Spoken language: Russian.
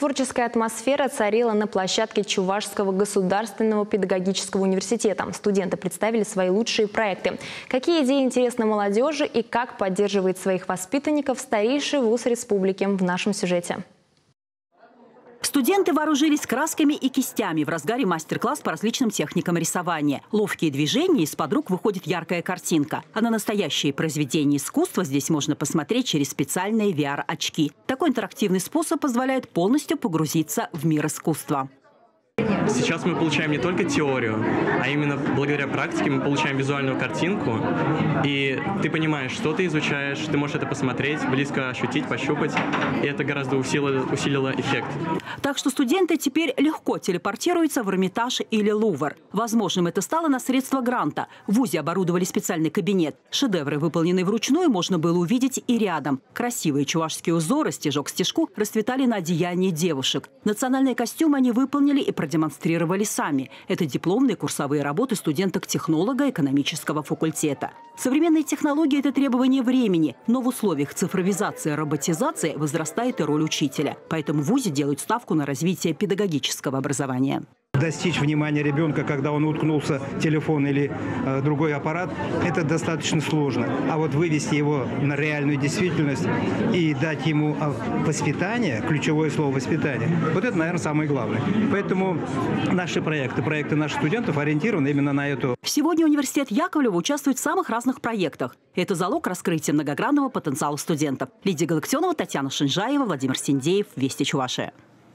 Творческая атмосфера царила на площадке Чувашского государственного педагогического университета. Студенты представили свои лучшие проекты. Какие идеи интересны молодежи и как поддерживает своих воспитанников старейший вуз республики в нашем сюжете. Студенты вооружились красками и кистями в разгаре мастер-класс по различным техникам рисования. Ловкие движения, из-под рук выходит яркая картинка. А на настоящие произведения искусства здесь можно посмотреть через специальные VR-очки. Такой интерактивный способ позволяет полностью погрузиться в мир искусства. Сейчас мы получаем не только теорию, а именно благодаря практике мы получаем визуальную картинку. И ты понимаешь, что ты изучаешь, ты можешь это посмотреть, близко ощутить, пощупать. И это гораздо усилило эффект. Так что студенты теперь легко телепортируются в Эрмитаж или Лувр. Возможным это стало на средства гранта. В вузе оборудовали специальный кабинет. Шедевры, выполненные вручную, можно было увидеть и рядом. Красивые чувашские узоры, стежок к стежку, расцветали на одеянии девушек. Национальные костюмы они выполнили и продемонстрировали сами. Это дипломные курсовые работы студенток-технолога экономического факультета. Современные технологии – это требование времени, но в условиях цифровизации и роботизации возрастает и роль учителя. Поэтому в вузе делают ставку на развитие педагогического образования. Достичь внимания ребенка, когда он уткнулся в телефон или другой аппарат, это достаточно сложно. А вот вывести его на реальную действительность и дать ему воспитание, ключевое слово «воспитание», вот это, наверное, самое главное. Поэтому наши проекты наших студентов ориентированы именно на эту. Сегодня университет Яковлева участвует в самых разных проектах. Это залог раскрытия многогранного потенциала студентов. Лидия Галактионова, Татьяна Шинжаева, Владимир Синдеев, Вести Чувашия.